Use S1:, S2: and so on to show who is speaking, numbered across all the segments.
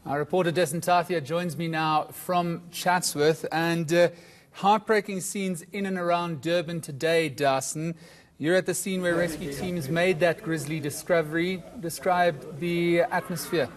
S1: Our reporter Desmond Tathia joins me now from Chatsworth, and heartbreaking scenes in and around Durban today, Darson. You're at the scene where rescue teams made that grisly discovery. Describe the atmosphere.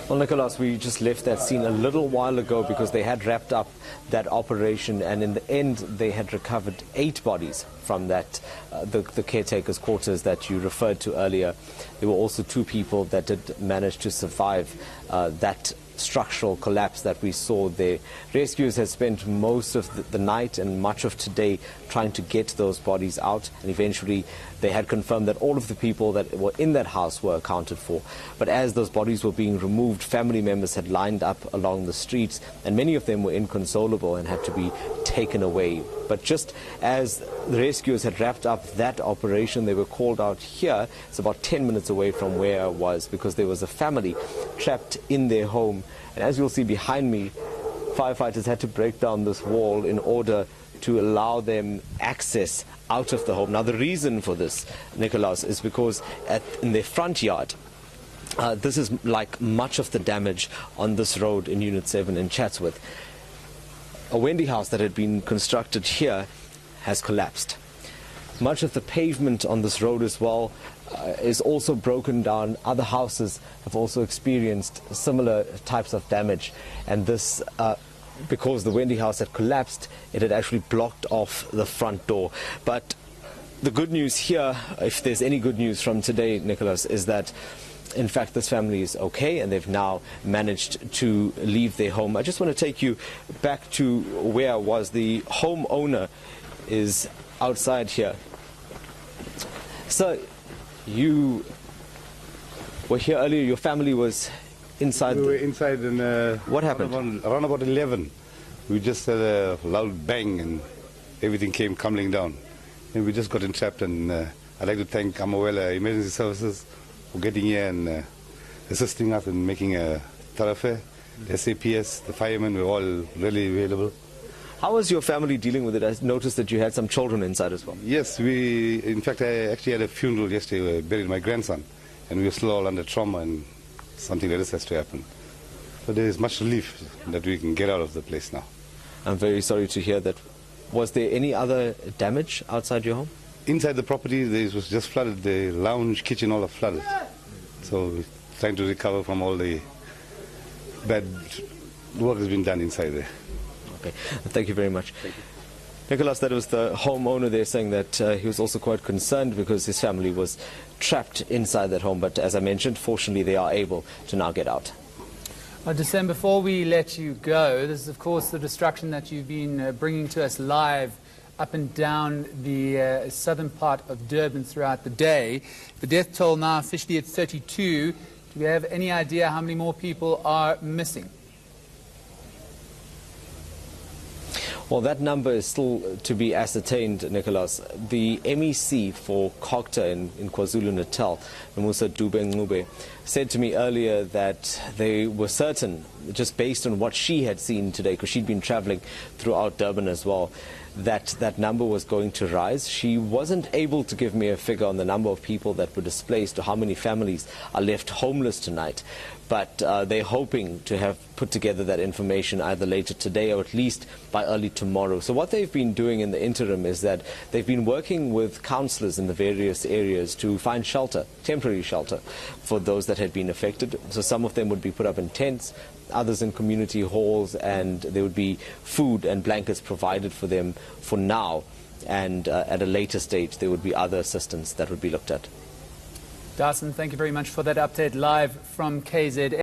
S2: Well, Nicholas, we just left that scene a little while ago because they had wrapped up that operation, and in the end they had recovered 8 bodies from that, the caretaker's quarters that you referred to earlier. There were also 2 people that did manage to survive that structural collapse that we saw there. Rescuers had spent most of the night and much of today trying to get those bodies out, and eventually they had confirmed that all of the people that were in that house were accounted for. But as those bodies were being removed, family members had lined up along the streets, and many of them were inconsolable and had to be taken away. But just as the rescuers had wrapped up that operation, they were called out here. It's about 10 minutes away from where I was, because there was a family trapped in their home. And as you'll see behind me, firefighters had to break down this wall in order to allow them access out of the home. Now, the reason for this, Nicholas, is because in their front yard, this is like much of the damage on this road in Unit 7 in Chatsworth. A Wendy house that had been constructed here has collapsed. Much of the pavement on this road as well is also broken down. Other houses have also experienced similar types of damage, and this because the Wendy house had collapsed, it had actually blocked off the front door. But the good news here, if there's any good news from today, Nicholas, is that in fact this family is okay and they've now managed to leave their home. I just want to take you back to where I was. The homeowner is outside here. So you were here earlier, your family was inside.
S3: We were inside, and
S2: what happened?
S3: Around about 11, we just had a loud bang and everything came crumbling down. And we just got entrapped, and I'd like to thank Amawela Emergency Services for getting here and assisting us in making a thoroughfare. The SAPS, the firemen were all really available.
S2: How was your family dealing with it? I noticed that you had some children inside as well.
S3: Yes, in fact, I actually had a funeral yesterday. We buried my grandson, and we were still all under trauma, and something like this has to happen. But there is much relief that we can get out of the place now.
S2: I'm very sorry to hear that. Was there any other damage outside your home?
S3: Inside the property, it was just flooded. The lounge, kitchen, all are flooded. So we're trying to recover from all the bad work that's been done inside there.
S2: Okay, thank you very much.
S3: Thank you.
S2: Nicholas, that was the homeowner there saying that he was also quite concerned because his family was trapped inside that home. But as I mentioned, fortunately they are able to now get out.
S1: December, before we let you go, this is of course the destruction that you've been bringing to us live up and down the southern part of Durban throughout the day. The death toll now officially at 32. Do we have any idea how many more people are missing?
S2: Well, that number is still to be ascertained, Nicholas. The MEC for Kokta in KwaZulu-Natal, Musa Dube, said to me earlier that they were certain, just based on what she had seen today, because she'd been traveling throughout Durban as well, that that number was going to rise. She wasn't able to give me a figure on the number of people that were displaced or how many families are left homeless tonight. But they're hoping to have put together that information either later today or at least by early tomorrow. So what they've been doing in the interim is that they've been working with councillors in the various areas to find shelter, temporary shelter, for those that had been affected. So some of them would be put up in tents, others in community halls, and there would be food and blankets provided for them for now. And at a later stage, there would be other assistance that would be looked at.
S1: Darson, thank you very much for that update live from KZN.